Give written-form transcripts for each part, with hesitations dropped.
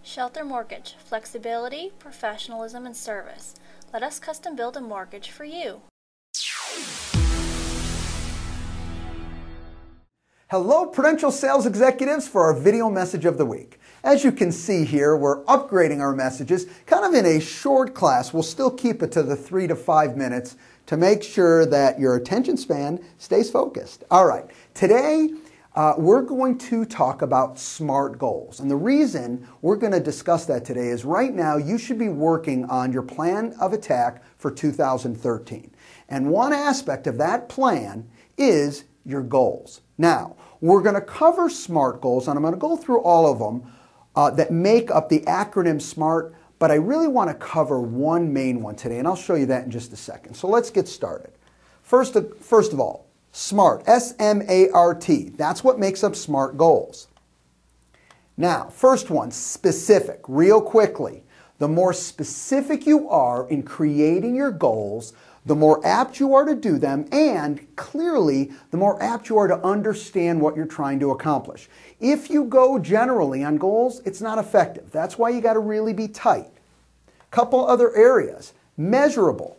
Shelter Mortgage, flexibility, professionalism, and service. Let us custom build a mortgage for you. Hello, Prudential sales executives, for our video message of the week. As you can see here, we're upgrading our messages kind of in a short class. We'll still keep it to the 3 to 5 minutes to make sure that your attention span stays focused. All right, today we're going to talk about SMART goals. And the reason we're going to discuss that today is right now you should be working on your plan of attack for 2013. And one aspect of that plan is your goals. Now, we're going to cover SMART goals, and I'm going to go through all of them that make up the acronym SMART, but I really want to cover one main one today, and I'll show you that in just a second. So let's get started. First of all, SMART, S-M-A-R-T. That's what makes up SMART goals. Now, first one, specific. Real quickly, the more specific you are in creating your goals, the more apt you are to do them, and clearly, the more apt you are to understand what you're trying to accomplish. If you go generally on goals, it's not effective. That's why you got to really be tight. Couple other areas. Measurable.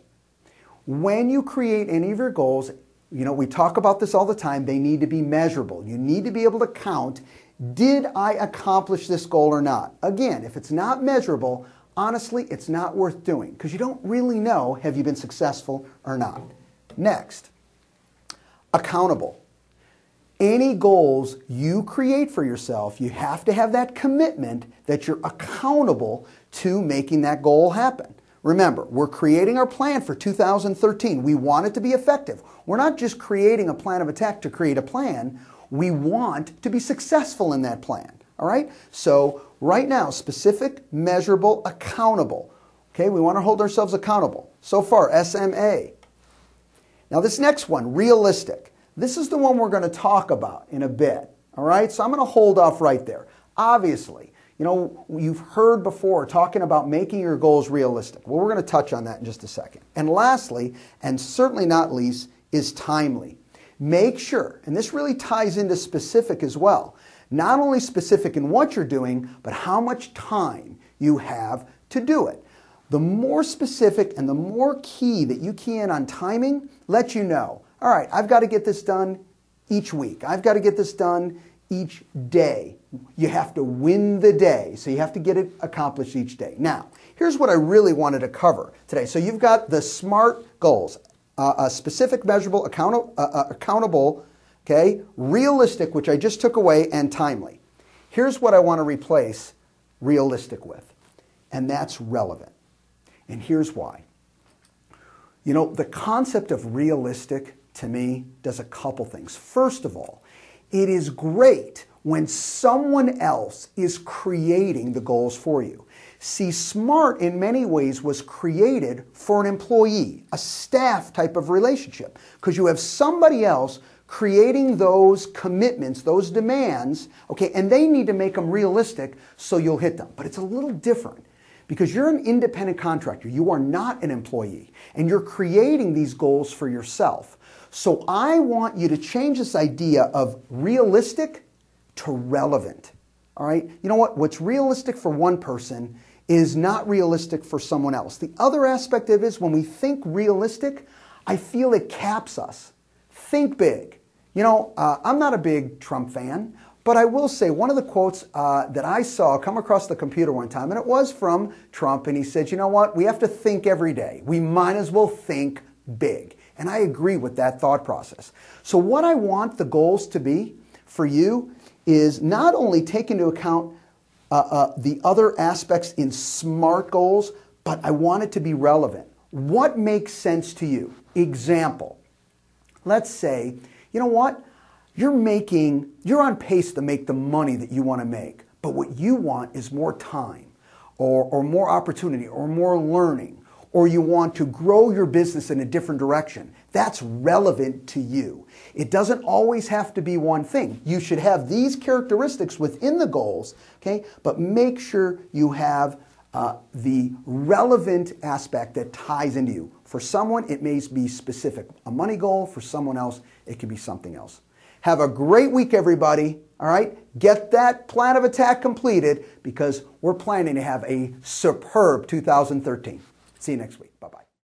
When you create any of your goals, you know, we talk about this all the time, they need to be measurable. You need to be able to count, did I accomplish this goal or not? Again, if it's not measurable, honestly, it's not worth doing because you don't really know have you been successful or not. Next, accountable. Any goals you create for yourself, you have to have that commitment that you're accountable to making that goal happen. Remember, we're creating our plan for 2013. We want it to be effective. We're not just creating a plan of attack to create a plan. We want to be successful in that plan. All right? So right now, specific, measurable, accountable. Okay, we want to hold ourselves accountable. So far, SMA. Now this next one, realistic. This is the one we're going to talk about in a bit. All right? So I'm going to hold off right there. Obviously, you know, you've heard before talking about making your goals realistic. Well, we're going to touch on that in just a second. And lastly, and certainly not least, is timely. Make sure, and this really ties into specific as well, not only specific in what you're doing, but how much time you have to do it. The more specific and the more key that you key in on timing, let you know, all right, I've got to get this done each week. I've got to get this done each day. You have to win the day, so you have to get it accomplished each day. Now, here's what I really wanted to cover today. So you've got the SMART goals, specific, measurable, accountable, okay, realistic, which I just took away, and timely. Here's what I want to replace realistic with, and that's relevant. And here's why. You know, the concept of realistic, to me, does a couple things. First of all, it is great when someone else is creating the goals for you. See, SMART in many ways was created for an employee, a staff type of relationship, because you have somebody else creating those commitments, those demands, okay, and they need to make them realistic so you'll hit them. But it's a little different because you're an independent contractor. You are not an employee, and you're creating these goals for yourself. So I want you to change this idea of realistic to relevant. All right? You know what? What's realistic for one person is not realistic for someone else. The other aspect of it is when we think realistic, I feel it caps us. Think big. You know, I'm not a big Trump fan, but I will say one of the quotes that I saw come across the computer one time, and it was from Trump, and he said, you know what? We have to think every day. We might as well think big. And I agree with that thought process. So what I want the goals to be for you is not only take into account the other aspects in SMART goals, but I want it to be relevant. What makes sense to you? Example. Let's say, you know what? You're on pace to make the money that you want to make, but what you want is more time or more opportunity or more learning, or you want to grow your business in a different direction. That's relevant to you. It doesn't always have to be one thing. You should have these characteristics within the goals, okay? But make sure you have the relevant aspect that ties into you. For someone, it may be specific, a money goal. For someone else, it could be something else. Have a great week, everybody. All right? Get that plan of attack completed because we're planning to have a superb 2013. See you next week. Bye-bye.